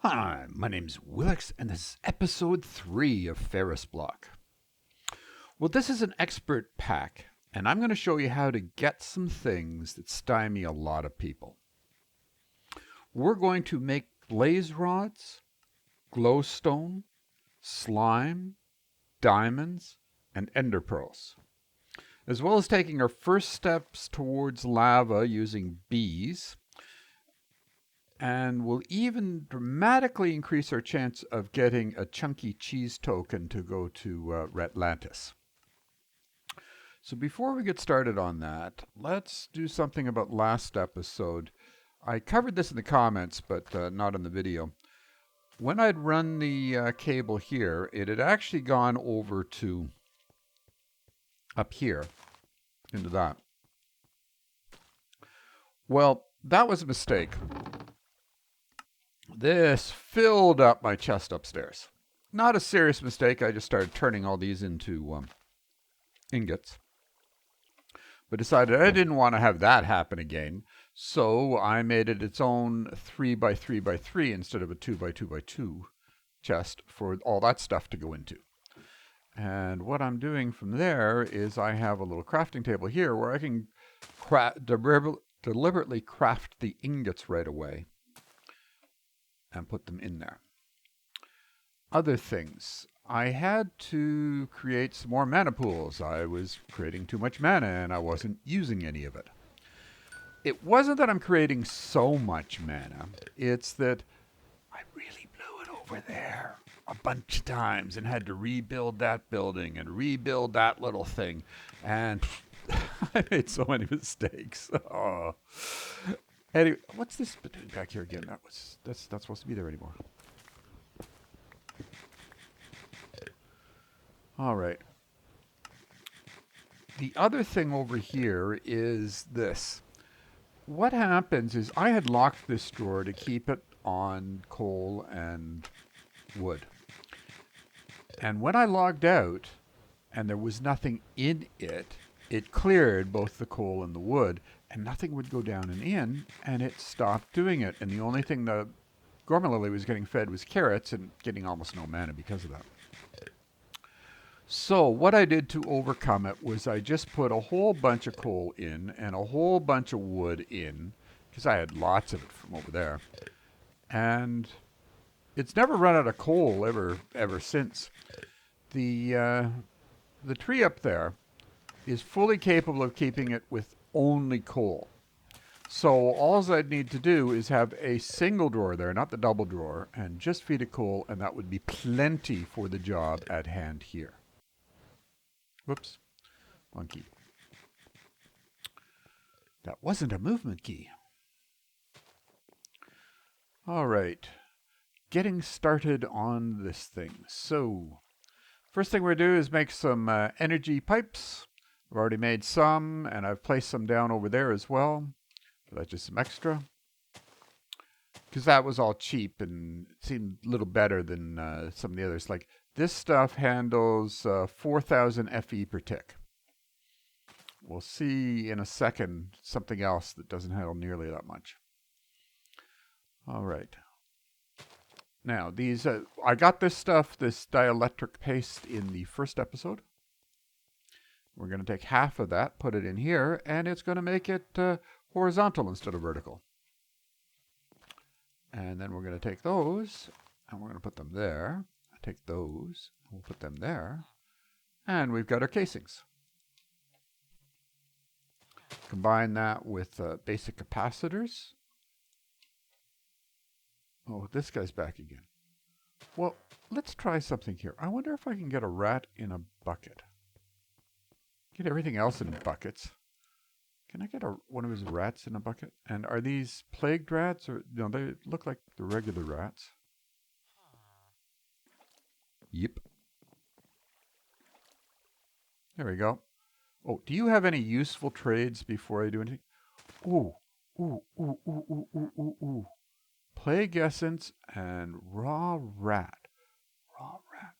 Hi, my name's Wilx, and this is episode 3 of Ferrous Block. Well, this is an expert pack, and I'm going to show you how to get some things that stymie a lot of people. We're going to make blaze rods, glowstone, slime, diamonds, and enderpearls, as well as taking our first steps towards lava using bees. And we'll even dramatically increase our chance of getting a chunky cheese token to go to Atlantis. So before we get started on that, let's do something about last episode. I covered this in the comments, but not in the video. When I'd run the cable here, it had actually gone over to up here, into that. Well, that was a mistake. This filled up my chest upstairs. Not a serious mistake. I just started turning all these into ingots. But decided I didn't want to have that happen again. So I made it its own 3x3x3 instead of a 2x2x2 chest for all that stuff to go into. And what I'm doing from there is I have a little crafting table here where I can deliberately craft the ingots right away and put them in there. Other things. I had to create some more mana pools. I was creating too much mana and I wasn't using any of it. It wasn't that I'm creating so much mana. It's that I really blew it over there a bunch of times and had to rebuild that building and rebuild that little thing. And I made so many mistakes. Oh. Anyway, what's this doing back here again? That's not supposed to be there anymore. All right. The other thing over here is this. What happens is I had locked this drawer to keep it on coal and wood. And when I logged out and there was nothing in it, it cleared both the coal and the wood, and nothing would go down and in, and it stopped doing it. And the only thing the Gorma Lily was getting fed was carrots and getting almost no mana because of that. So what I did to overcome it was I just put a whole bunch of coal in and a whole bunch of wood in, because I had lots of it from over there. And it's never run out of coal ever since. The tree up there is fully capable of keeping it with only coal. So all I'd need to do is have a single drawer there, not the double drawer, and just feed it coal, and that would be plenty for the job at hand here. Whoops. One key. That wasn't a movement key. All right. Getting started on this thing. So, first thing we're going to do is make some energy pipes. I've already made some, and I've placed some down over there as well. So that's just some extra. Because that was all cheap and it seemed a little better than some of the others. Like, this stuff handles 4,000 FE per tick. We'll see in a second something else that doesn't handle nearly that much. All right. Now, these I got this stuff, this dielectric paste, in the first episode. We're going to take half of that, put it in here, and it's going to make it horizontal instead of vertical. And then we're going to take those, and we're going to put them there. Take those, we'll put them there, and we've got our casings. Combine that with basic capacitors. Oh, this guy's back again. Well, let's try something here. I wonder if I can get a rat in a bucket. Get everything else in buckets. Can I get one of his rats in a bucket? And are these plagued rats? Or no, they look like the regular rats. Yep. There we go. Oh, do you have any useful trades before I do anything? Ooh. Plague essence and raw rat. Raw rat.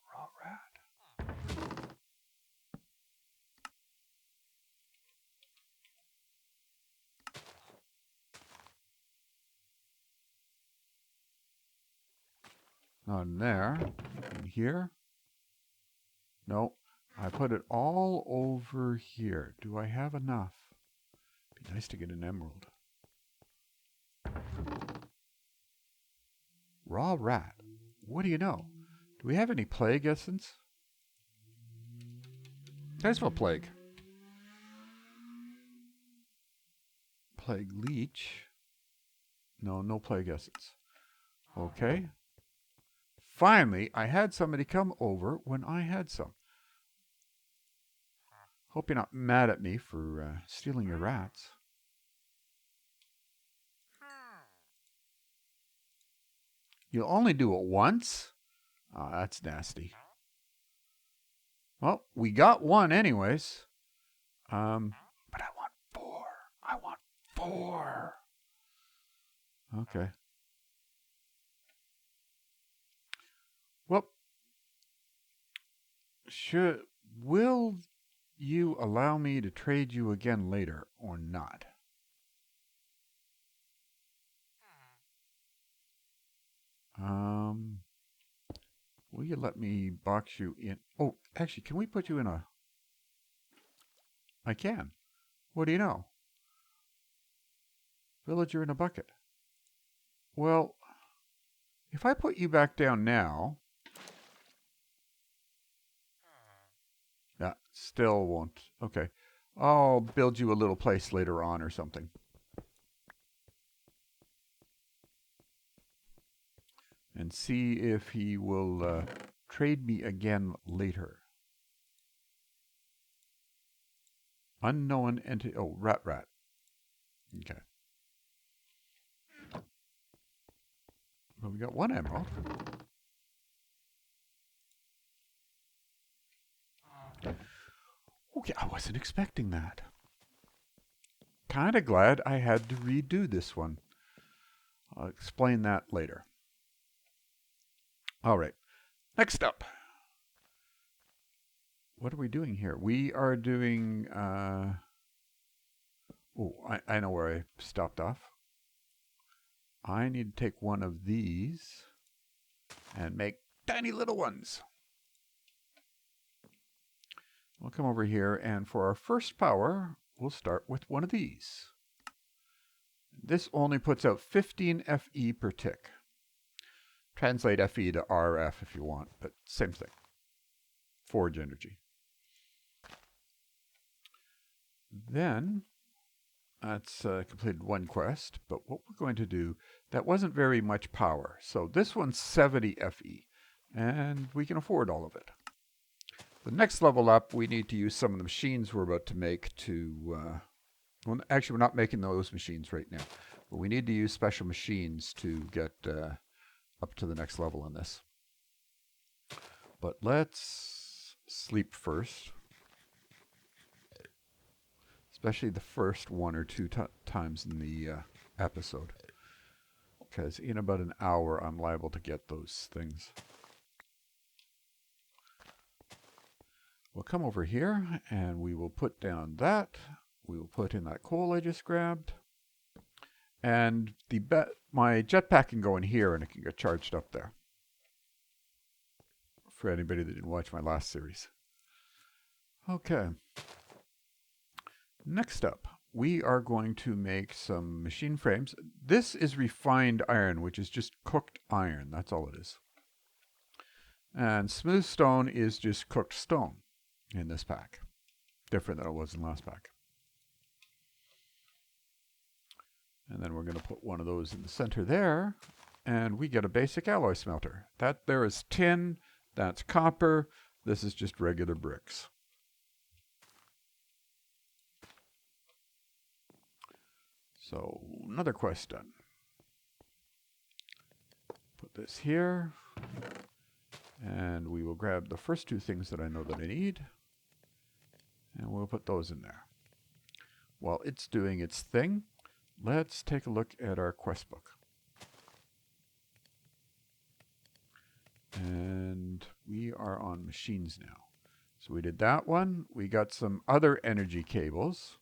Not in there. In here. No. I put it all over here. Do I have enough? Be nice to get an emerald. Raw rat. What do you know? Do we have any plague essence? There's no plague. Plague leech. No, no plague essence. Okay. Finally, I had somebody come over when I had some. Hope you're not mad at me for stealing your rats. You'll only do it once? Oh, that's nasty. Well, we got one anyways. But I want 4. I want 4. Okay. Well, will you allow me to trade you again later or not? Will you let me box you in? Oh, actually, can we put you in a... I can. What do you know? Villager in a bucket. Well, if I put you back down now... Yeah, still won't. Okay. I'll build you a little place later on or something. And see if he will trade me again later. Unknown entity. Oh, rat. Okay. Well, we got 1 emerald. Okay, I wasn't expecting that. Kind of glad I had to redo this one. I'll explain that later. All right. Next up. What are we doing here? We are doing... Oh, I know where I stopped off. I need to take one of these and make tiny little ones. We'll come over here, and for our first power, we'll start with one of these. This only puts out 15 FE per tick. Translate FE to RF if you want, but same thing. Forge energy. Then, that's completed 1 quest, but what we're going to do, that wasn't very much power. So this one's 70 FE, and we can afford all of it. The next level up, we need to use some of the machines we're about to make to... well, actually, we're not making those machines right now. But we need to use special machines to get up to the next level on this. But let's sleep first. Especially the first 1 or 2 times in the episode. Because in about an hour, I'm liable to get those things. We'll come over here, and we will put down that. We will put in that coal I just grabbed. And my jetpack can go in here, and it can get charged up there. For anybody that didn't watch my last series. Okay. Next up, we are going to make some machine frames. This is refined iron, which is just cooked iron. That's all it is. And smooth stone is just cooked stone in this pack. Different than it was in the last pack. And then we're going to put one of those in the center there. And we get a basic alloy smelter. That there is tin. That's copper. This is just regular bricks. So another quest done. Put this here. And we will grab the first 2 things that I know that I need. And we'll put those in there. While it's doing its thing, let's take a look at our quest book. And we are on machines now. So we did that one. We got some other energy cables.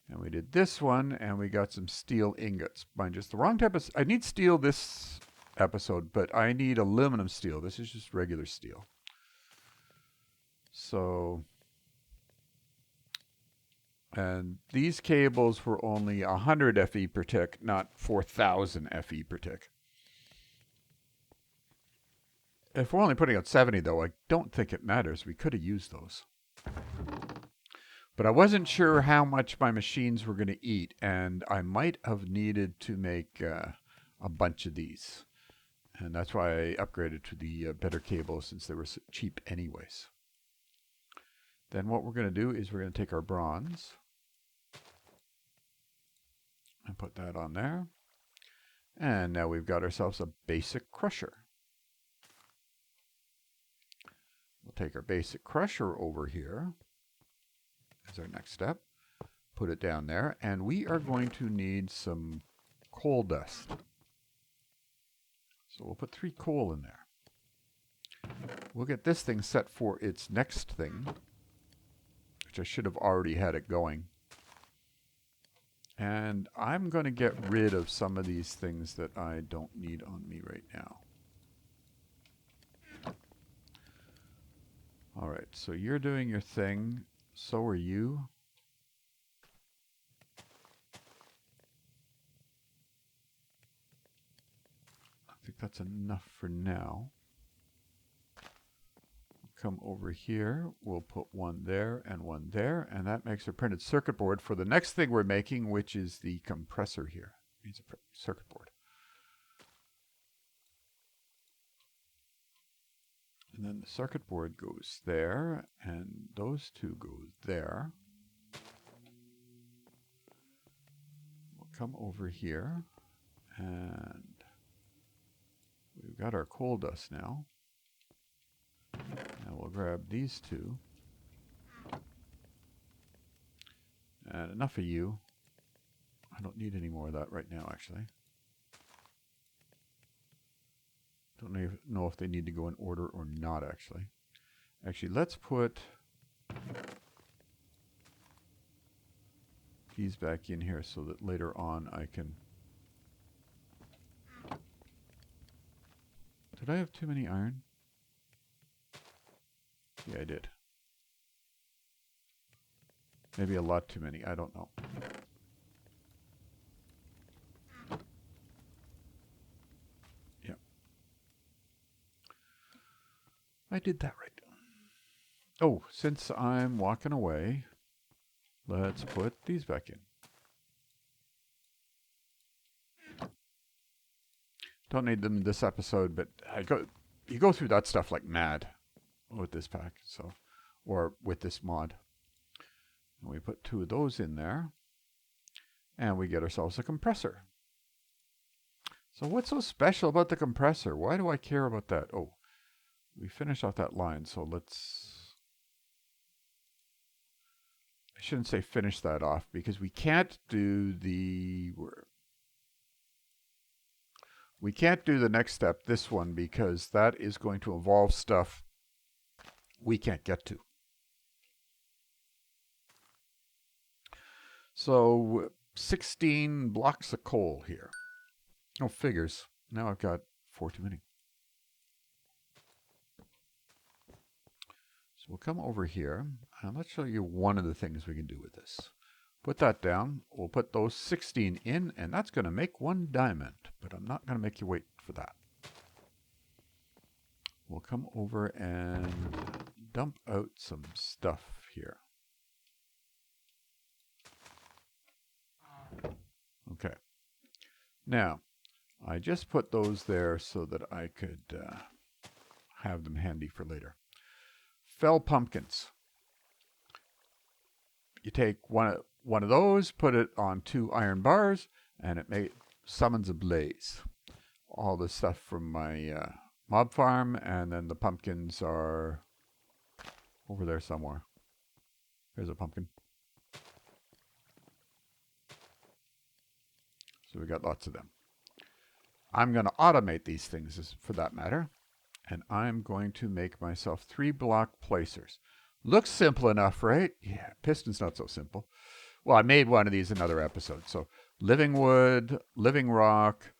And we did this one, and we got some steel ingots. Mine just the wrong type of... I need steel this episode, but I need aluminum steel. This is just regular steel. So, and these cables were only 100 FE per tick, not 4,000 FE per tick. If we're only putting out 70, though, I don't think it matters. We could have used those. But I wasn't sure how much my machines were going to eat, and I might have needed to make a bunch of these. And that's why I upgraded to the better cables, since they were so cheap anyways. Then what we're going to do is we're going to take our bronze and put that on there. And now we've got ourselves a basic crusher. We'll take our basic crusher over here as our next step. Put it down there. And we are going to need some coal dust. So we'll put 3 coal in there. We'll get this thing set for its next thing, which I should have already had it going. And I'm going to get rid of some of these things that I don't need on me right now. All right, so you're doing your thing. So are you. I think that's enough for now. Come over here, we'll put one there, and that makes a printed circuit board for the next thing we're making, which is the compressor here. It needs a circuit board. And then the circuit board goes there, and those 2 go there. We'll come over here, and we've got our coal dust now. Now we'll grab these 2. And enough of you. I don't need any more of that right now, actually. Don't know if they need to go in order or not, actually. Actually, let's put these back in here so that later on I can... Did I have too many iron? Yeah, I did. Maybe a lot too many. I don't know. Yeah. I did that right. Oh, since I'm walking away, let's put these back in. Don't need them this episode, but you go through that stuff like mad with this pack, so, or with this mod. And we put 2 of those in there, and we get ourselves a compressor. So what's so special about the compressor? Why do I care about that? Oh, we finished off that line, so let's... I shouldn't say finish that off, because we can't do the... We can't do the next step, this one, because that is going to involve stuff we can't get to. So 16 blocks of coal here. Oh, figures. Now I've got 4 too many. So we'll come over here, and let's show you one of the things we can do with this. Put that down. We'll put those 16 in, and that's going to make 1 diamond, but I'm not going to make you wait for that. We'll come over and dump out some stuff here. Okay. Now, I just put those there so that I could have them handy for later. Fell pumpkins. You take one of those, put it on 2 iron bars, and it summons a blaze. All the stuff from my mob farm, and then the pumpkins are over there somewhere. There's a pumpkin. So we got lots of them. I'm going to automate these things for that matter, and I'm going to make myself 3 block placers. Looks simple enough, right? Yeah, piston's not so simple. Well, I made one of these in another episode. So living wood, living rock,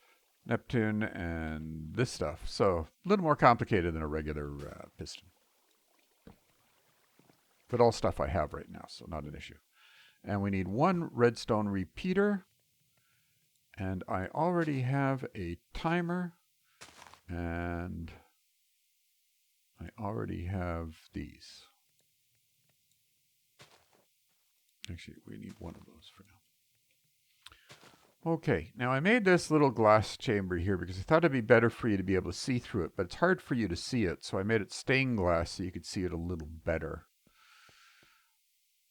Neptune, and this stuff. So a little more complicated than a regular piston. But all stuff I have right now, so not an issue. And we need one redstone repeater. And I already have a timer. And I already have these. Actually, we need one of those for now. Okay, now I made this little glass chamber here because I thought it'd be better for you to be able to see through it, but it's hard for you to see it, so I made it stained glass so you could see it a little better.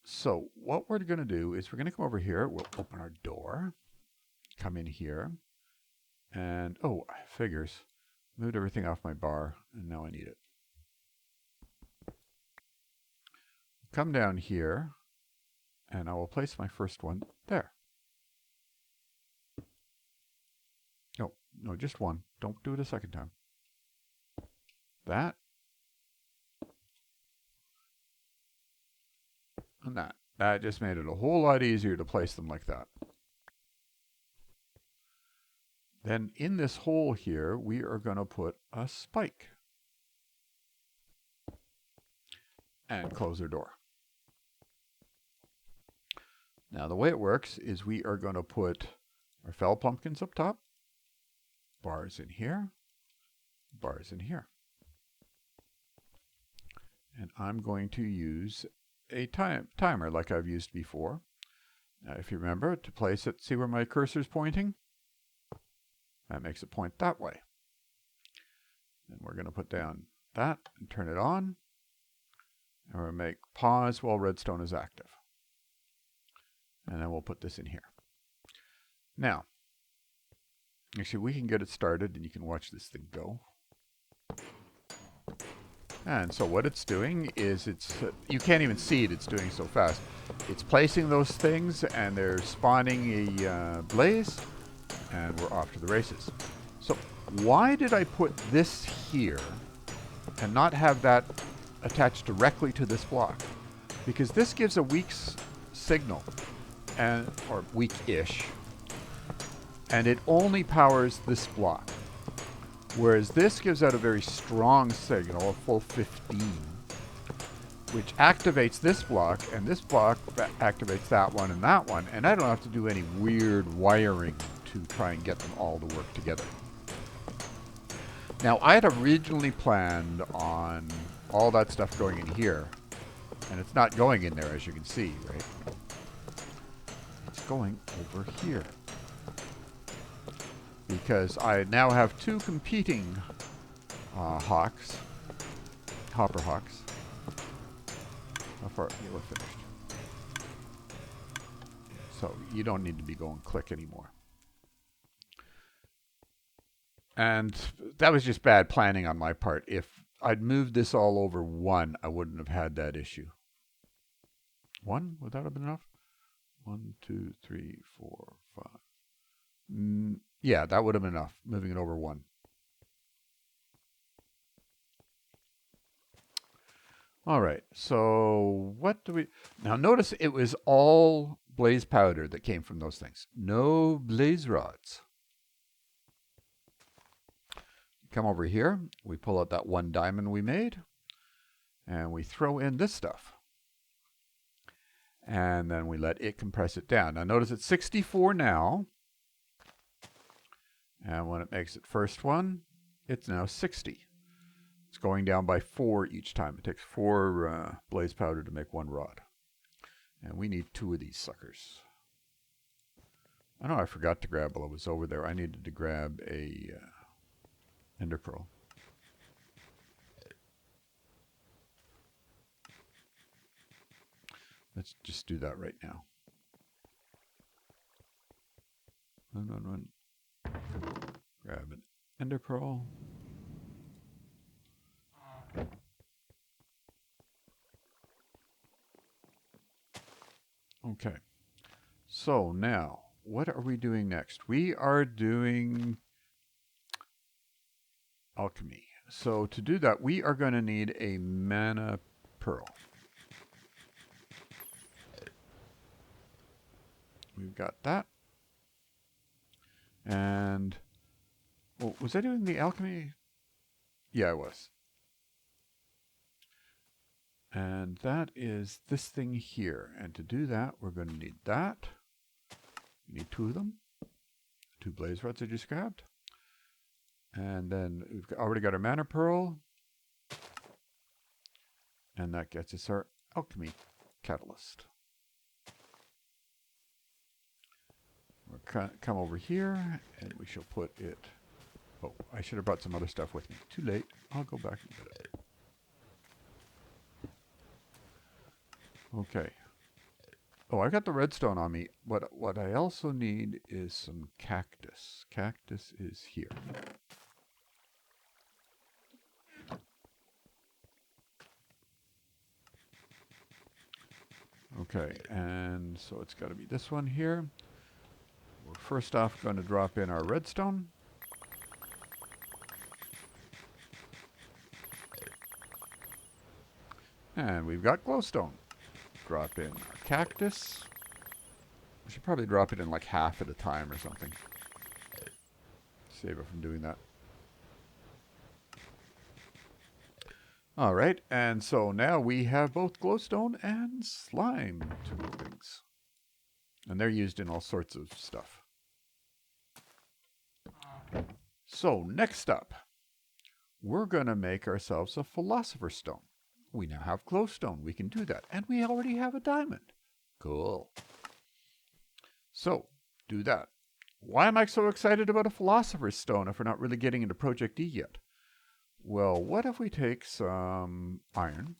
So what we're going to do is we're going to come over here, we'll open our door, come in here, and, oh, figures. Moved everything off my bar, and now I need it. Come down here, and I will place my first one there. No, just one. Don't do it a second time. That. And that. That just made it a whole lot easier to place them like that. Then in this hole here, we are going to put a spike. And close our door. Now the way it works is we are going to put our fell pumpkins up top. Bars in here, bars in here. And I'm going to use a timer like I've used before. Now if you remember, to place it, see where my cursor's pointing? That makes it point that way. And we're going to put down that and turn it on. And we'll make pause while redstone is active. And then we'll put this in here. Now, actually, we can get it started, and you can watch this thing go. And so what it's doing is it's, you can't even see it, it's doing so fast. It's placing those things, and they're spawning a blaze, and we're off to the races. So why did I put this here and not have that attached directly to this block? Because this gives a weak signal, and or weak-ish. And it only powers this block. Whereas this gives out a very strong signal, a full 15, which activates this block, and this block activates that one, and I don't have to do any weird wiring to try and get them all to work together. Now, I had originally planned on all that stuff going in here, and it's not going in there, as you can see, right? It's going over here. Because I now have two competing hopper hawks. How far? Yeah, we're finished. So you don't need to be going click anymore. And that was just bad planning on my part. If I'd moved this all over one, I wouldn't have had that issue. One? Would that have been enough? 1, 2, 3, 4, 5. Yeah, that would have been enough, moving it over one. All right, so what do we... Now notice it was all blaze powder that came from those things. No blaze rods. Come over here, we pull out that one diamond we made, and we throw in this stuff. And then we let it compress it down. Now notice it's 64 now. And when it makes its first one, it's now 60. It's going down by 4 each time. It takes 4 blaze powder to make one rod. And we need 2 of these suckers. I know I forgot to grab while I was over there. I needed to grab a Enderpearl. Let's just do that right now. Run. Grab an Enderpearl. Okay. So now, what are we doing next? We are doing Alchemy. So to do that, we are going to need a mana pearl. We've got that. And Oh, was I doing the alchemy? Yeah, I was. And that is this thing here. And to do that, we're going to need that. We need 2 of them. 2 blaze rods I just grabbed. And then we've already got our mana pearl. And that gets us our alchemy catalyst. We'll come over here, and we shall put it... Oh, I should have brought some other stuff with me. Too late. I'll go back and get it. Okay. Oh, I got the redstone on me. What I also need is some cactus. Cactus is here. Okay, and so it's got to be this one here. We're first off going to drop in our redstone. And we've got glowstone. Drop in our cactus. We should probably drop it in like half at a time or something. Save it from doing that. Alright, and so now we have both glowstone and slime things. And they're used in all sorts of stuff. So next up, we're going to make ourselves a Philosopher stone. We now have glowstone. We can do that. And we already have a diamond. Cool. So, do that. Why am I so excited about a Philosopher's stone if we're not really getting into Project E yet? Well, what if we take some iron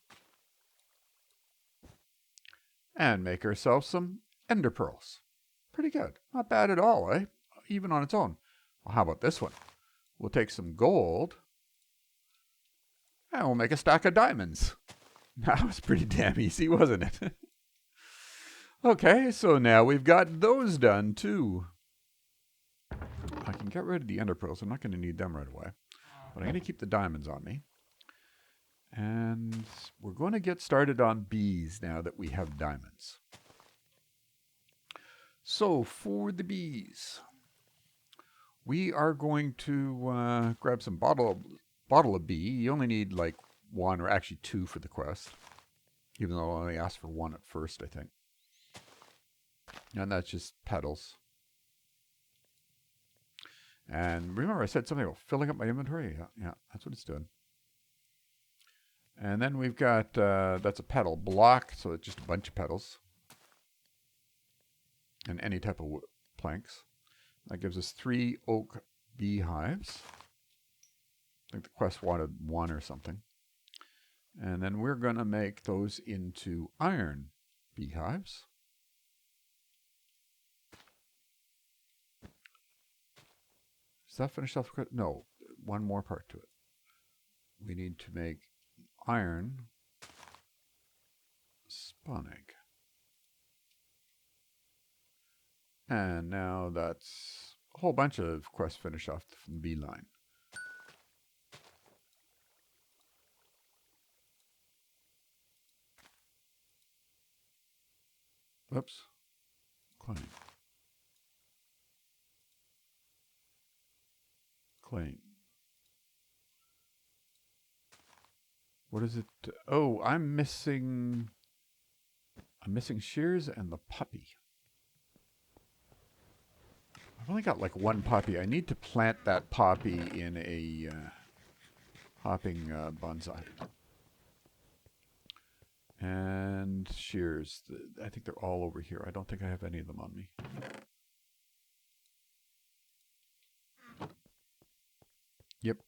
and make ourselves some Enderpearls? Pretty good. Not bad at all, eh? Even on its own. Well, how about this one? We'll take some gold and we'll make a stack of diamonds. That was pretty damn easy, wasn't it? Okay, so now we've got those done too. I can get rid of the Enderpearls. I'm not going to need them right away. But I'm going to keep the diamonds on me. And we're going to get started on bees now that we have diamonds. So for the bees, we are going to grab some bottle of bee. You only need like 1 or actually 2 for the quest. Even though I only asked for 1 at first, I think. And that's just petals. And remember I said something about filling up my inventory? Yeah, that's what it's doing. And then we've got, that's a petal block, so it's just a bunch of petals. And any type of planks. That gives us 3 oak beehives. I think the quest wanted 1 or something. And then we're going to make those into iron beehives. Does that finish off? No, 1 more part to it. We need to make iron spawn egg. And now that's a whole bunch of quests finish off from the bee line. Whoops. Claim. Claim. What is it? Oh, I'm missing Shears and the puppy. I've only got like 1 poppy. I need to plant that poppy in a hopping bonsai. And shears. I think they're all over here. I don't think I have any of them on me. Yep.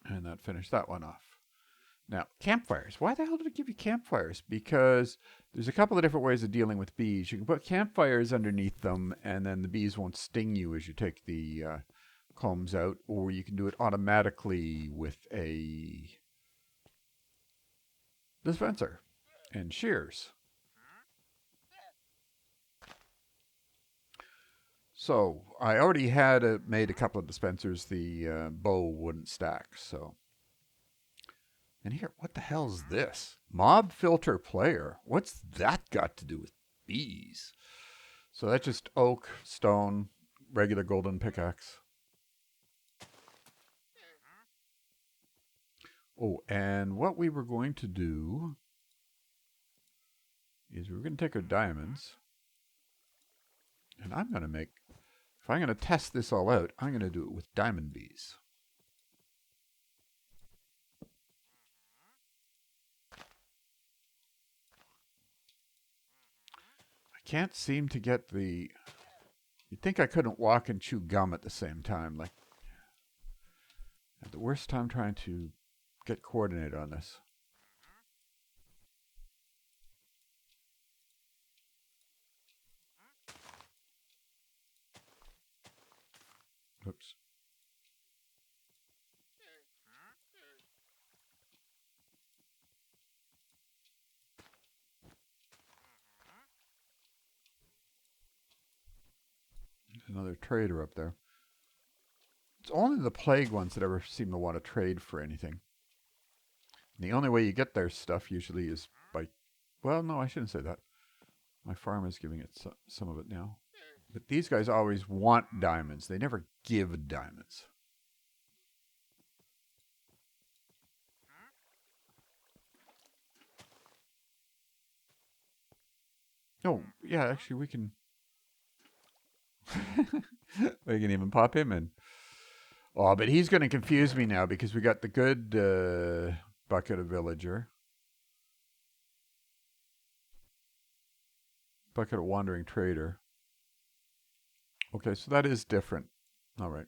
And that finished that one off. Now, campfires. Why the hell did it give you campfires? Because there's a couple of different ways of dealing with bees. You can put campfires underneath them, and then the bees won't sting you as you take the combs out. Or you can do it automatically with a dispenser and shears. So I already had made a couple of dispensers. The bow wouldn't stack. So, and here, what the hell's this? Mob filter player. What's that got to do with bees? So that's just oak, stone, regular golden pickaxe. Oh, and what we were going to do is we were going to take our diamonds, and I'm going to make, if I'm going to test this all out, I'm going to do it with diamond bees. I can't seem to get the, you'd think I couldn't walk and chew gum at the same time. Like, I had the worst time trying to get coordinated on this. Oops. There's another trader up there. It's only the plague ones that ever seem to want to trade for anything. And the only way you get their stuff usually is by, well, no, I shouldn't say that. My farm is giving it some of it now. But these guys always want diamonds. They never give diamonds. Oh, yeah, actually we can... we can even pop him in. Oh, but he's going to confuse me now because we got the good bucket of villager. Bucket of wandering trader. Okay, so that is different. All right.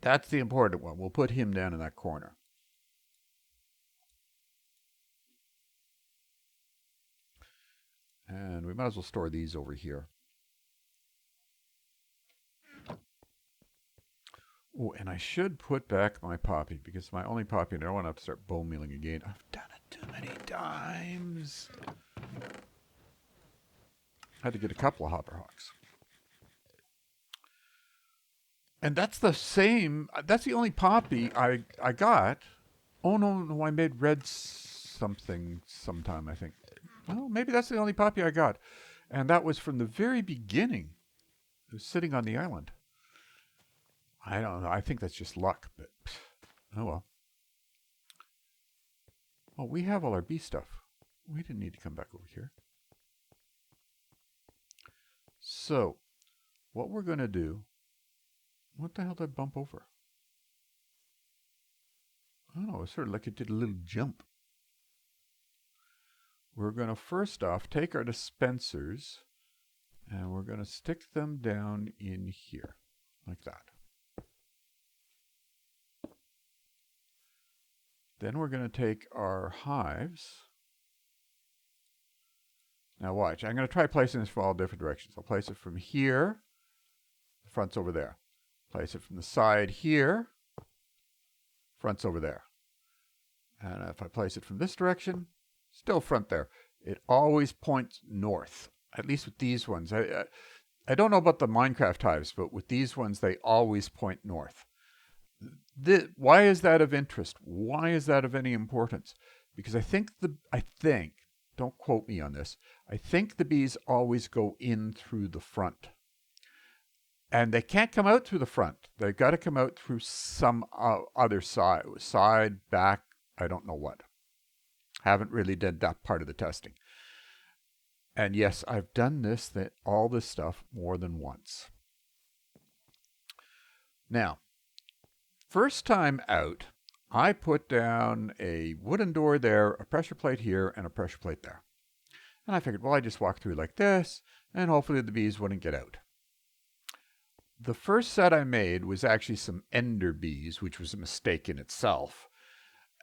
That's the important one. We'll put him down in that corner. And we might as well store these over here. Oh, and I should put back my poppy because my only poppy, and I don't want to have to start bone mealing again. I've done it too many times. I had to get a couple of hopper hawks. And that's the same, that's the only poppy I got. Oh, no, I made red something sometime, I think. Well, maybe that's the only poppy I got. And that was from the very beginning. It was sitting on the island. I don't know. I think that's just luck, but oh well. Oh, we have all our bee stuff. We didn't need to come back over here. So, what we're going to do... What the hell did I bump over? I don't know. It sort of like it did a little jump. We're going to first off take our dispensers and we're going to stick them down in here. Like that. Then we're going to take our hives. Now watch. I'm going to try placing this from all different directions. I'll place it from here. The front's over there. Place it from the side here. Front's over there. And if I place it from this direction, still front there. It always points north, at least with these ones. I don't know about the Minecraft hives, but with these ones, they always point north. Why is that of interest? Why is that of any importance? Because I think, don't quote me on this, I think the bees always go in through the front. And they can't come out through the front. They've got to come out through some other side, back, I don't know what. Haven't really done that part of the testing. And yes, I've done all this stuff more than once. Now, first time out, I put down a wooden door there, a pressure plate here, and a pressure plate there. And I figured, well, I just walk through like this, and hopefully the bees wouldn't get out. The first set I made was actually some ender bees, which was a mistake in itself.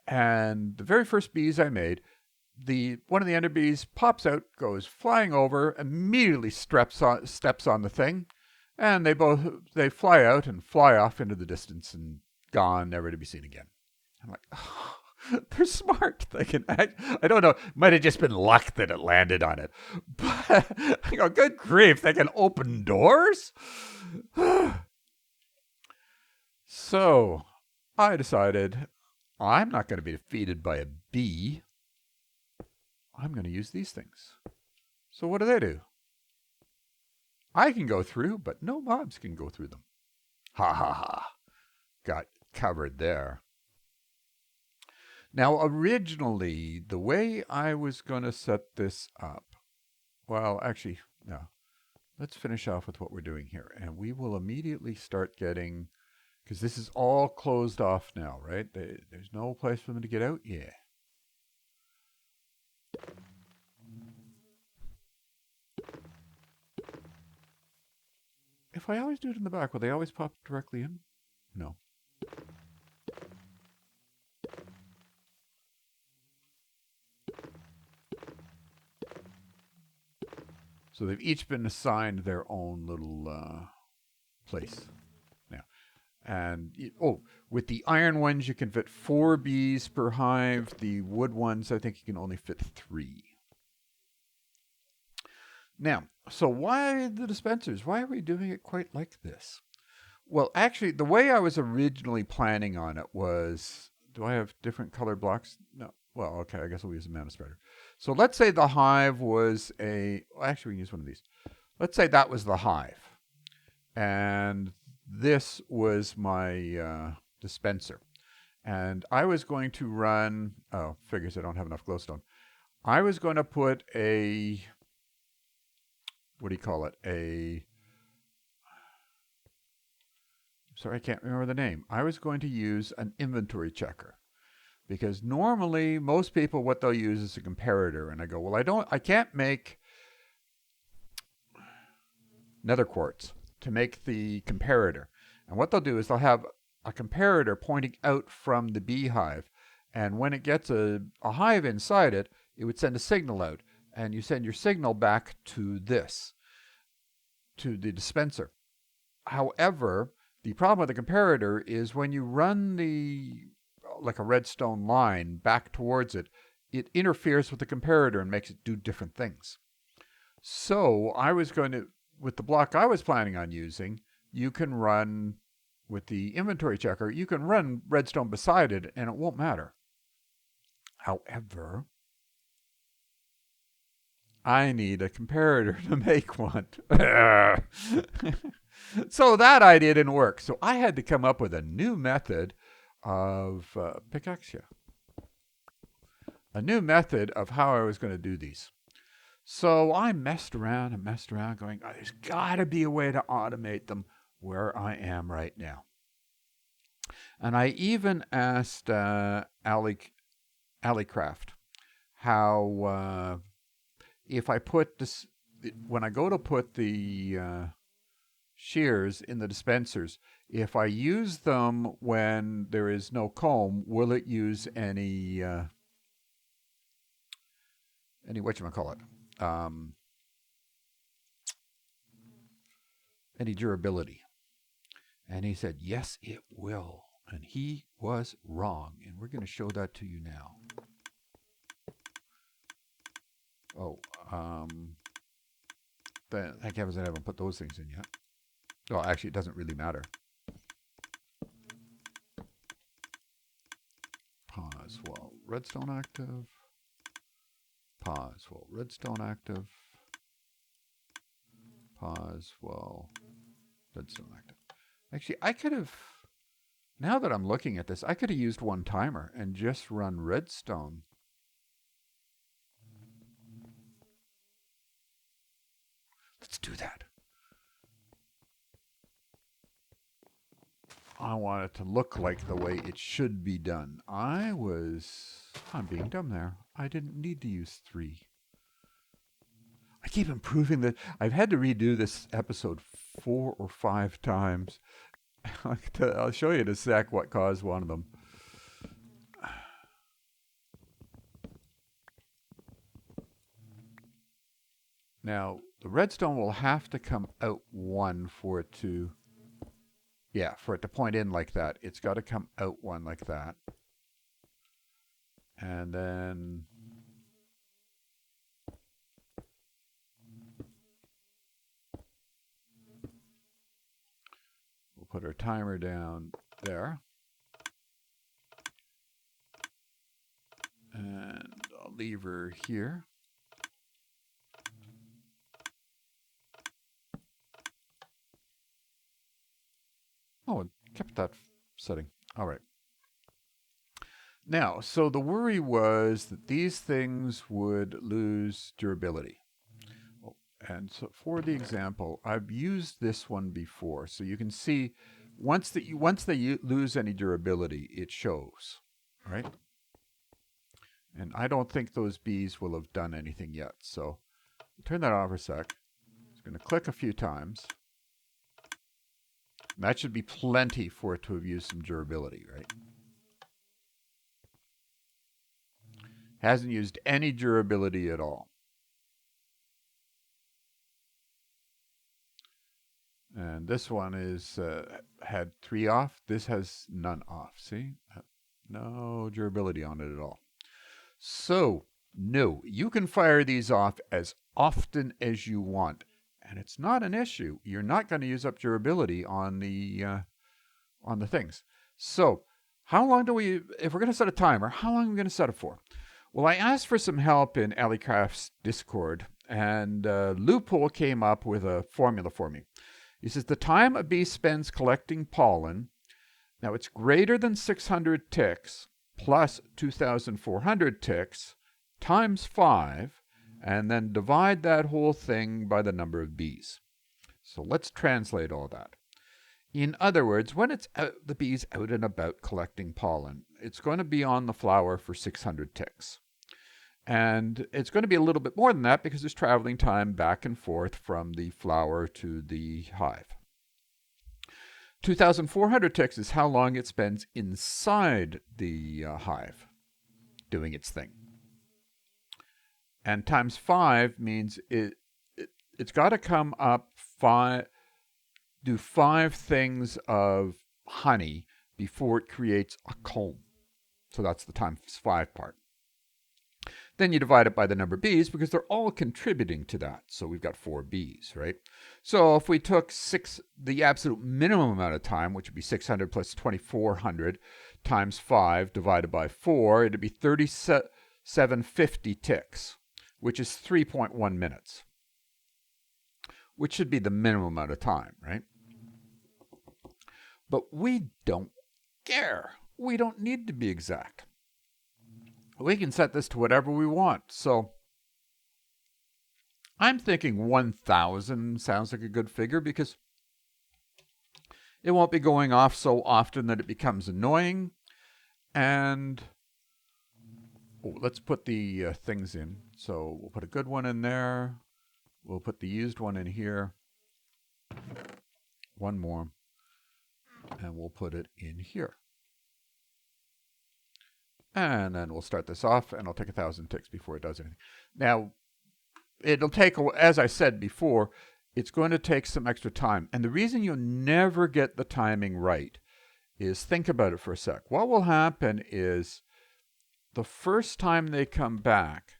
And the very first bees I made, one of the ender bees pops out, goes flying over, immediately steps on the thing, and they fly out and fly off into the distance and gone, never to be seen again. I'm like, oh, they're smart. They can act. I don't know. Might have just been luck that it landed on it. But I go, good grief, they can open doors? So I decided I'm not going to be defeated by a bee. I'm going to use these things. So what do? I can go through, but no mobs can go through them. Ha ha ha. Got covered there. Now, originally, the way I was going to set this up, well, actually, no. Let's finish off with what we're doing here. And we will immediately start getting, because this is all closed off now, right? There's no place for them to get out. Yeah. If I always do it in the back, will they always pop directly in? No. So they've each been assigned their own little place now. And, with the iron ones, you can fit 4 bees per hive. The wood ones, I think you can only fit 3. Now, so why the dispensers? Why are we doing it quite like this? Well, actually, the way I was originally planning on it was, do I have different color blocks? No. Well, okay, I guess we'll use a mana spreader. So let's say the hive was actually, we can use one of these. Let's say that was the hive. And this was my dispenser. And I was going to run, figures I don't have enough glowstone. I was going to put what do you call it? Sorry, I can't remember the name. I was going to use an inventory checker. Because normally, most people, what they'll use is a comparator. And I go, well, I can't make nether quartz to make the comparator. And what they'll do is they'll have a comparator pointing out from the beehive. And when it gets a hive inside it, it would send a signal out. And you send your signal back to to the dispenser. However, the problem with the comparator is when you run like a redstone line back towards it, it interferes with the comparator and makes it do different things. So I was going to, with the block I was planning on using, you can run, with the inventory checker, you can run redstone beside it and it won't matter. However, I need a comparator to make one. So that idea didn't work. So I had to come up with a new method of pickaxe. A new method of how I was going to do these. So I messed around going, there's got to be a way to automate them where I am right now. And I even asked Alleycraft how if I put this, when I go to put the shears in the dispensers, if I use them when there is no comb, will it use any whatchamacallit? Any durability? And he said, yes, it will. And he was wrong. And we're going to show that to you now. Thank heavens I haven't put those things in yet. Well, actually, it doesn't really matter. Pause while redstone active. Pause while redstone active. Pause while redstone active. Actually, I could have, now that I'm looking at this, I could have used one timer and just run redstone. Let's do that. I want it to look like the way it should be done. I'm being dumb there. I didn't need to use 3. I keep improving that. I've had to redo this episode 4 or 5 times. I'll show you in a sec what caused one of them. Now, the redstone will have to come out 1 for it to, for it to point in like that. It's got to come out 1 like that. And then we'll put our timer down there. And a lever here. Oh, it kept that setting. All right. Now, so the worry was that these things would lose durability. And so for the example, I've used this one before. So you can see once they lose any durability, it shows, right? And I don't think those bees will have done anything yet. So turn that off for a sec. It's going to click a few times. And that should be plenty for it to have used some durability, right? Hasn't used any durability at all. And this one is had 3 off. This has none off. See? No durability on it at all. So, no, you can fire these off as often as you want. And it's not an issue. You're not going to use up durability on the things. So, how long do we, if we're going to set a timer, how long are we going to set it for? Well, I asked for some help in Alleycraft's Discord, and Loophole came up with a formula for me. He says the time a bee spends collecting pollen, now it's greater than 600 ticks plus 2,400 ticks times 5, and then divide that whole thing by the number of bees. So let's translate all that. In other words, when it's out, the bee's out and about collecting pollen, it's going to be on the flower for 600 ticks. And it's going to be a little bit more than that because there's traveling time back and forth from the flower to the hive. 2,400 ticks is how long it spends inside the hive doing its thing. And times 5 means it's got to come up do 5 things of honey before it creates a comb. So that's the times 5 part. Then you divide it by the number of bees because they're all contributing to that. So we've got 4 bees, right? So if we took the absolute minimum amount of time, which would be 600 plus 2,400 times 5 divided by 4, it'd be 3,750 ticks, which is 3.1 minutes, which should be the minimum amount of time, right? But we don't care. We don't need to be exact. We can set this to whatever we want. So I'm thinking 1,000 sounds like a good figure because it won't be going off so often that it becomes annoying. And let's put the things in. So we'll put a good one in there. We'll put the used one in here. One more. And we'll put it in here. And then we'll start this off, and I'll take 1,000 ticks before it does anything. Now, it'll take, as I said before, it's going to take some extra time. And the reason you'll never get the timing right is, think about it for a sec. What will happen is the first time they come back,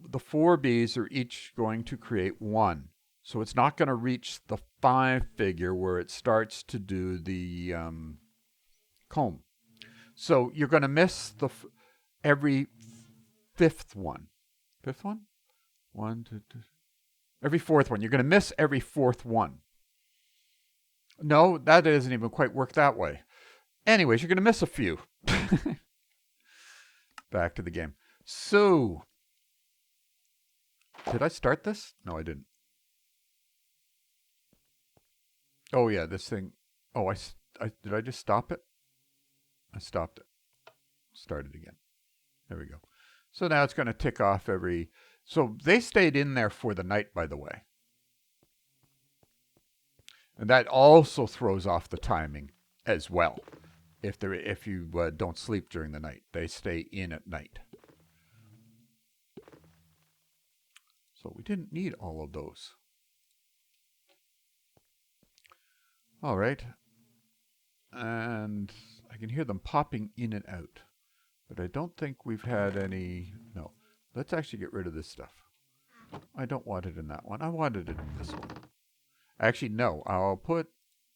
the 4 bees are each going to create 1. So it's not going to reach the 5 figure where it starts to do the comb. So you're going to miss every 5th one. 5th one? 1, 2, 3. Every 4th one. You're going to miss every 4th one. No, that doesn't even quite work that way. Anyways, you're going to miss a few. Back to the game. So, did I start this? No, I didn't. Oh, yeah, this thing. Oh, did I just stop it? I stopped it. Start it again. There we go. So now it's going to tick off every... So they stayed in there for the night, by the way. And that also throws off the timing as well. If you don't sleep during the night, they stay in at night. So we didn't need all of those. All right. And I can hear them popping in and out. But I don't think we've had any... No. Let's actually get rid of this stuff. I don't want it in that one. I wanted it in this one. Actually, no. I'll put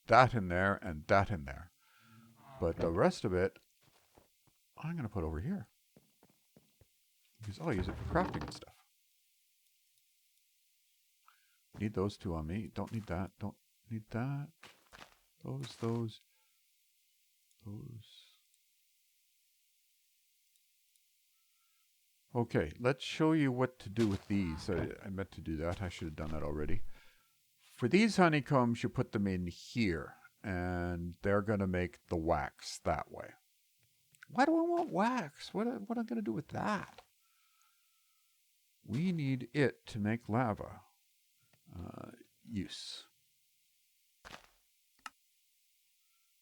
that in there and that in there. But the rest of it, I'm going to put over here. Because I'll use it for crafting and stuff. Need those 2 on me. Don't need that. Don't need that. Those. Okay, let's show you what to do with these. I meant to do that. I should have done that already. For these honeycombs, you put them in here, and they're going to make the wax that way. Why do I want wax? What am I going to do with that? We need it to make lava. Use.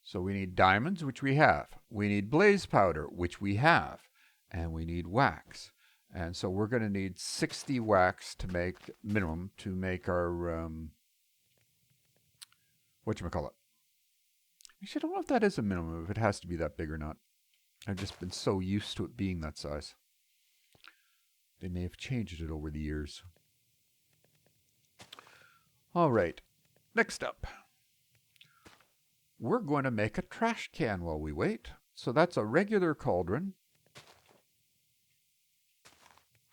So we need diamonds, which we have. We need blaze powder, which we have. And we need wax. And so we're going to need 60 wax to make, minimum, to make our, whatchamacallit. Actually, I don't know if that is a minimum, if it has to be that big or not. I've just been so used to it being that size. They may have changed it over the years. All right, next up. We're going to make a trash can while we wait. So that's a regular cauldron.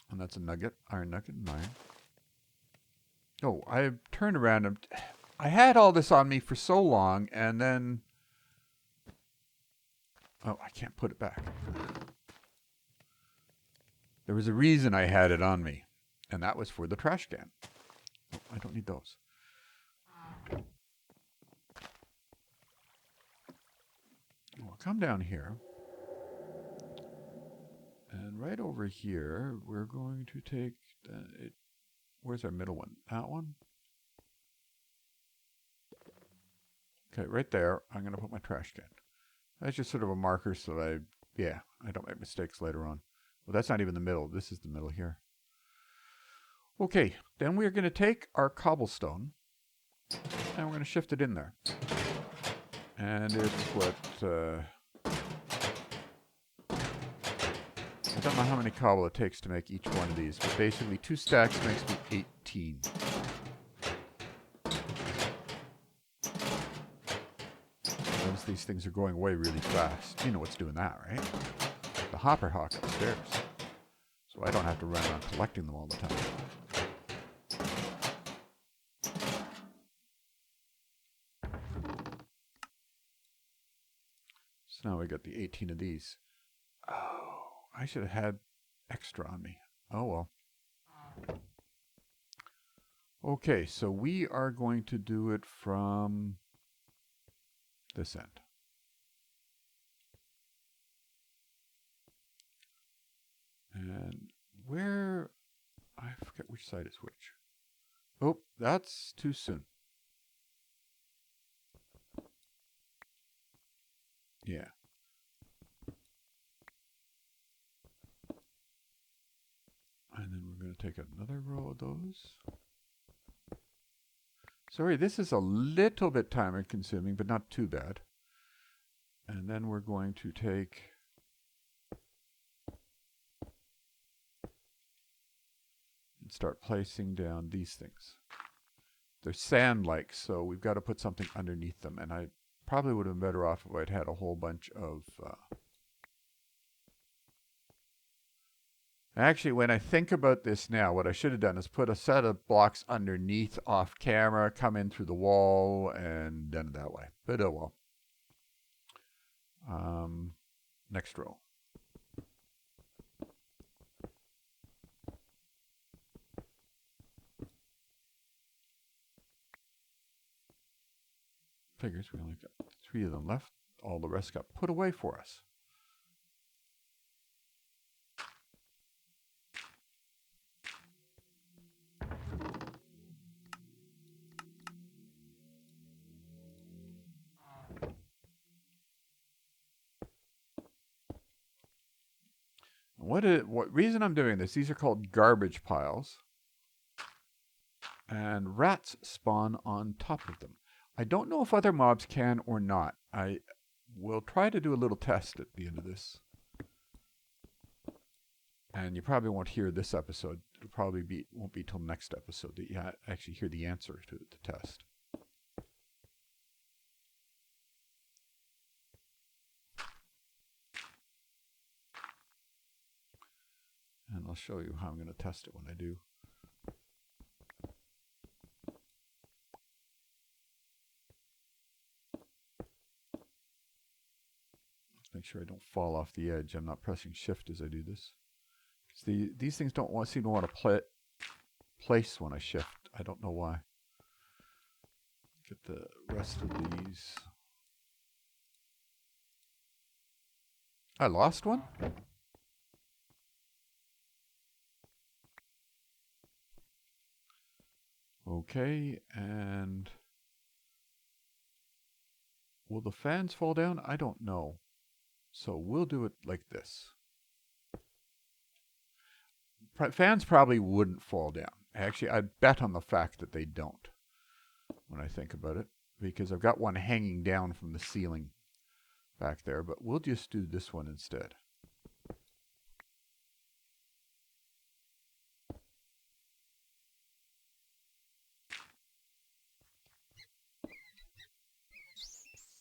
And that's a nugget, iron nugget, mine. Oh, I turned around and I had all this on me for so long, and then... Oh, I can't put it back. There was a reason I had it on me, and that was for the trash can. Oh, I don't need those. We'll come down here. And right over here, we're going to take... where's our middle one? That one? Okay, right there, I'm going to put my trash can. That's just sort of a marker so that I don't make mistakes later on. Well, that's not even the middle. This is the middle here. Okay, then we're going to take our cobblestone and we're going to shift it in there. And it's what... I don't know how many cobble it takes to make each one of these, but basically 2 stacks makes me 18. Notice these things are going away really fast. You know what's doing that, right? The hopper hawk upstairs. So I don't have to run around collecting them all the time. So now we got the 18 of these. Oh, I should have had extra on me. Oh well. Okay, so we are going to do it from this end. And where... I forget which side is which. Oh, that's too soon. Yeah. And then we're going to take another row of those. Sorry, this is a little bit time consuming, but not too bad. And then we're going to take... and start placing down these things. They're sand-like, so we've got to put something underneath them. And I probably would have been better off if I'd had a whole bunch of... Actually, when I think about this now, what I should have done is put a set of blocks underneath off camera, come in through the wall, and done it that way. But oh well. Next row. Figures we only got 3 of them left. All the rest got put away for us. What reason I'm doing this, these are called garbage piles. And rats spawn on top of them. I don't know if other mobs can or not. I will try to do a little test at the end of this. And you probably won't hear this episode. It'll probably won't be till next episode that you actually hear the answer to the test. And I'll show you how I'm going to test it when I do. Make sure I don't fall off the edge. I'm not pressing shift as I do this, These things don't seem to want to place when I shift. I don't know why. Get the rest of these. I lost one? Okay, and will the fans fall down? I don't know. So we'll do it like this. Fans probably wouldn't fall down. Actually, I'd bet on the fact that they don't when I think about it, because I've got one hanging down from the ceiling back there, but we'll just do this one instead.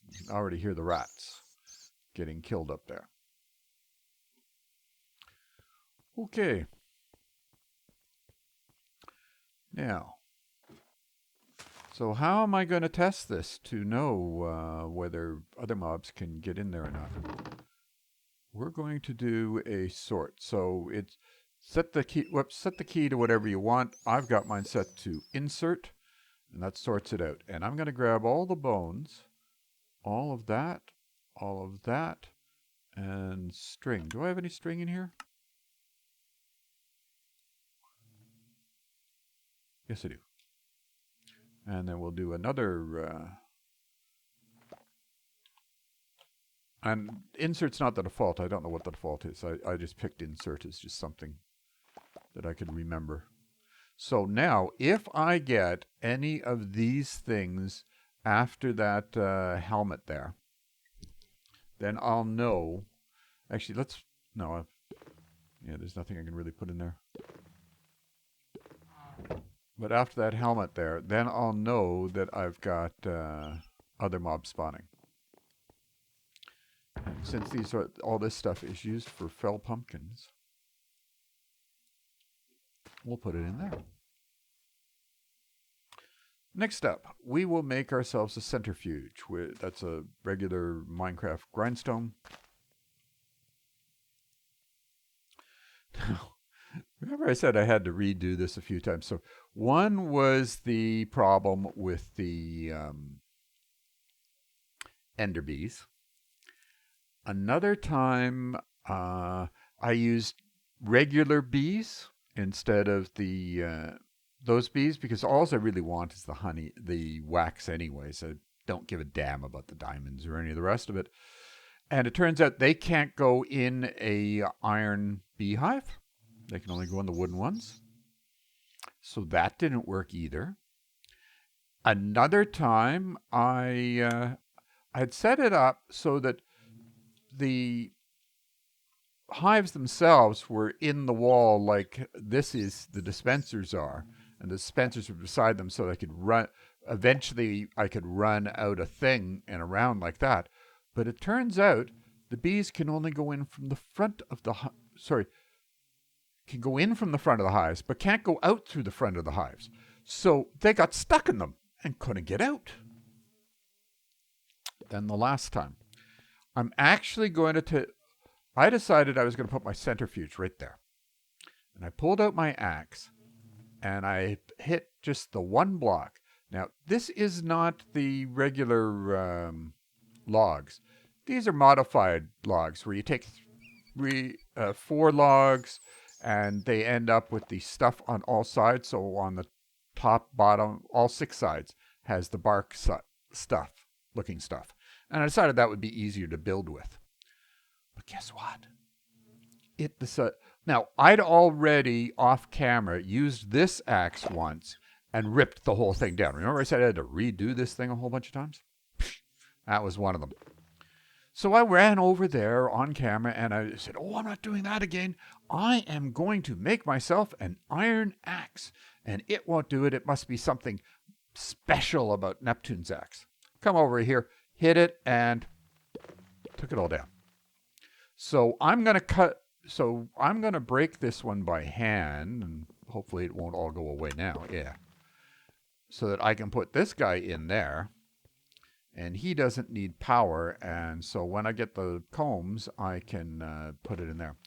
You can already hear the rats getting killed up there. Okay. Now, so how am I going to test this to know whether other mobs can get in there or not? We're going to do a sort. So it's set the key to whatever you want. I've got mine set to insert, and that sorts it out. And I'm going to grab all the bones, all of that, and string. Do I have any string in here? Yes, I do. And then we'll do another... and insert's not the default. I don't know what the default is. I just picked insert as just something that I could remember. So now, if I get any of these things after that helmet there, then I'll know. Actually, let's... No, yeah, there's nothing I can really put in there. But after that helmet there, then I'll know that I've got other mobs spawning. And since all this stuff is used for fell pumpkins, we'll put it in there. Next up, we will make ourselves a centrifuge. That's a regular Minecraft grindstone. Remember I said I had to redo this a few times. So one was the problem with the ender bees. Another time I used regular bees instead of those bees, because all I really want is the honey, the wax anyways. I don't give a damn about the diamonds or any of the rest of it. And it turns out they can't go in a iron beehive. They can only go in the wooden ones. So that didn't work either. Another time I had set it up so that the hives themselves were in the wall like the dispensers are, and the dispensers were beside them, so I could run. Eventually, I could run out a thing and around like that. But it turns out the bees can only go in from the front of the can go in from the front of the hives, but can't go out through the front of the hives. So they got stuck in them and couldn't get out. Then the last time, I'm actually going to I decided I was going to put my centrifuge right there. And I pulled out my axe, and I hit just the one block. Now, this is not the regular logs. These are modified logs, where you take 4 logs, and they end up with the stuff on all sides. So on the top, bottom, all 6 sides has the bark looking stuff. And I decided that would be easier to build with. But guess what? Now, I'd already, off camera, used this axe once and ripped the whole thing down. Remember I said I had to redo this thing a whole bunch of times? That was one of them. So I ran over there on camera and I said, oh, I'm not doing that again. I am going to make myself an iron axe. And it won't do it. It must be something special about Neptune's axe. Come over here, hit it, and took it all down. So I'm going to break this one by hand, and hopefully it won't all go away now. Yeah. So that I can put this guy in there, and he doesn't need power, and so when I get the combs, I can put it in there.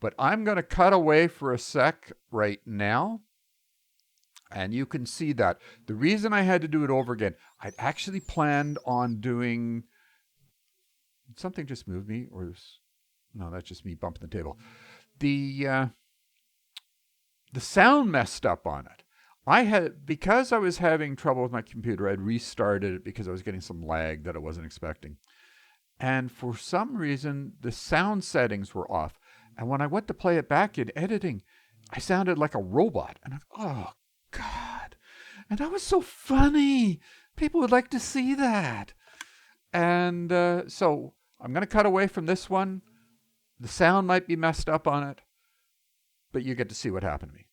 But I'm going to cut away for a sec right now. And you can see that. The reason I had to do it over again, I'd actually planned on doing... Did something just move me? No, that's just me bumping the table. The sound messed up on it. Because I was having trouble with my computer, I'd restarted it because I was getting some lag that I wasn't expecting. And for some reason, the sound settings were off. And when I went to play it back in editing, I sounded like a robot. And I thought, oh, God. And that was so funny. People would like to see that. And so I'm going to cut away from this one. The sound might be messed up on it, but you get to see what happened to me.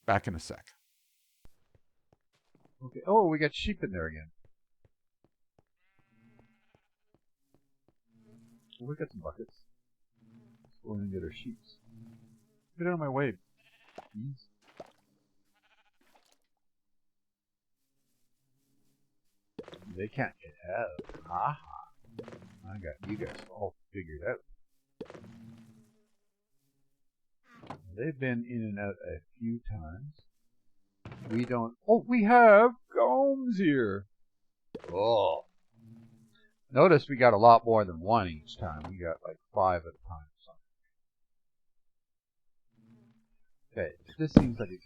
Back in a sec. Okay. Oh, we got sheep in there again. We got some buckets. Let's go in and get our sheep. Get out of my way, please. They can't get out. Aha. I got you guys all figured out. They've been in and out a few times. We don't... Oh, we have combs here. Oh. Notice we got a lot more than one each time. We got like 5 at a time. Okay, this seems like a...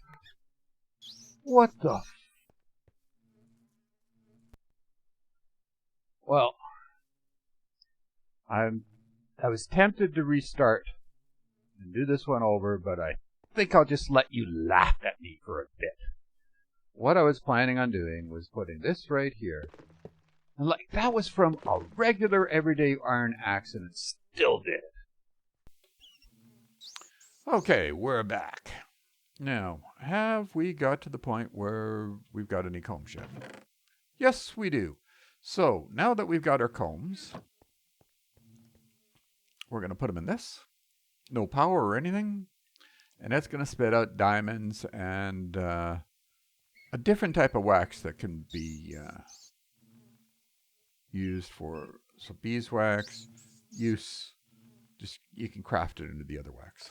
What the... Well, I was tempted to restart and do this one over, but I think I'll just let you laugh at me for a bit. What I was planning on doing was putting this right here. And like, that was from a regular everyday iron axe, and it still did it. Okay, we're back. Now, have we got to the point where we've got any combs yet? Yes, we do. So, now that we've got our combs, we're going to put them in this. No power or anything. And that's going to spit out diamonds and a different type of wax that can be used for some beeswax use. Just you can craft it into the other wax.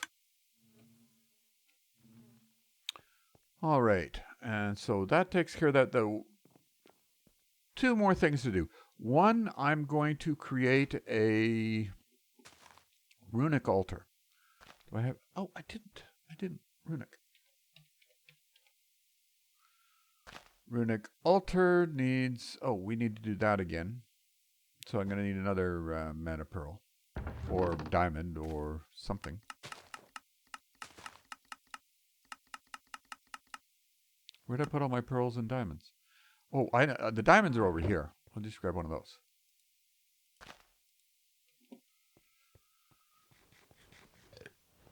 All right, and so that takes care of that. Though, 2 more things to do. One, I'm going to create a Runic altar. Do I have? Oh, I didn't. Runic. Runic altar needs. Oh, we need to do that again. So I'm going to need another mana pearl, or diamond, or something. Where'd I put all my pearls and diamonds? Oh, the diamonds are over here. I'll just grab one of those.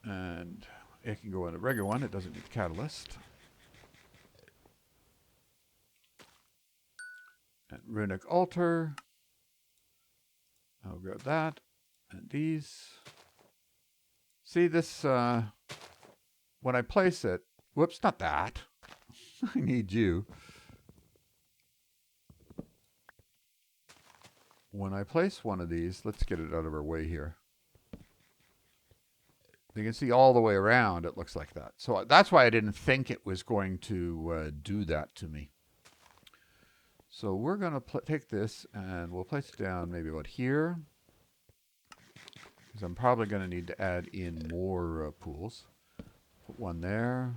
And it can go in a regular one. It doesn't need the catalyst. And Runic altar. I'll grab that. And these. See this, when I place it, whoops, not that. I need you. When I place one of these, let's get it out of our way here. You can see all the way around, it looks like that. So that's why I didn't think it was going to do that to me. So we're going to take this and we'll place it down maybe about here. Because I'm probably going to need to add in more pools. Put one there.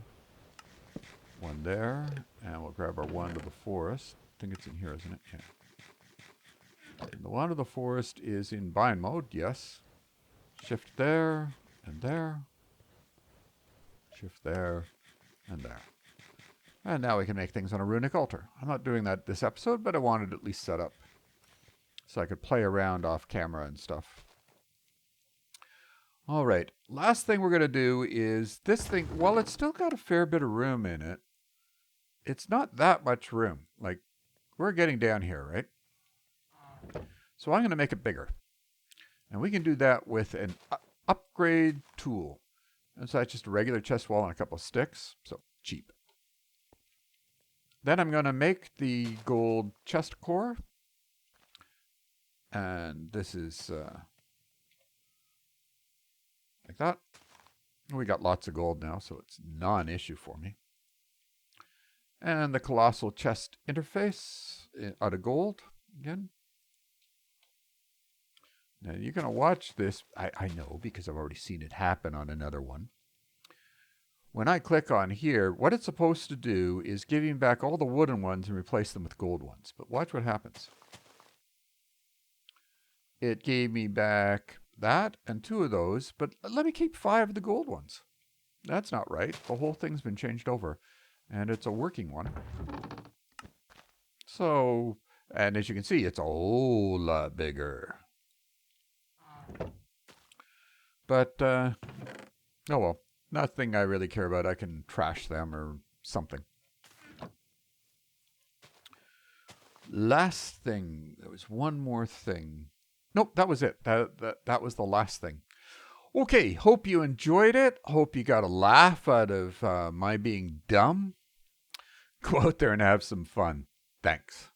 One there. And we'll grab our one to the forest. I think it's in here, isn't it? Yeah. And the one to the forest is in bind mode, yes. Shift there and there. Shift there and there. And now we can make things on a Runic altar. I'm not doing that this episode, but I wanted it at least set up so I could play around off camera and stuff. All right, last thing we're going to do is this thing, while it's still got a fair bit of room in it, it's not that much room. Like, we're getting down here, right? So I'm going to make it bigger. And we can do that with an upgrade tool. And so that's just a regular chest wall and a couple of sticks. So cheap. Then I'm going to make the gold chest core. And this is like that. We got lots of gold now, so it's non-issue for me. And the Colossal chest interface out of gold again. Now you're going to watch this. I know because I've already seen it happen on another one. When I click on here, what it's supposed to do is give me back all the wooden ones and replace them with gold ones. But watch what happens. It gave me back that and 2 of those, but let me keep 5 of the gold ones. That's not right. The whole thing's been changed over, and it's a working one. So, and as you can see, it's a whole lot bigger. But, oh well. Nothing I really care about. I can trash them or something. Last thing. There was one more thing. Nope, that was it. That was the last thing. Okay, hope you enjoyed it. Hope you got a laugh out of my being dumb. Go out there and have some fun. Thanks.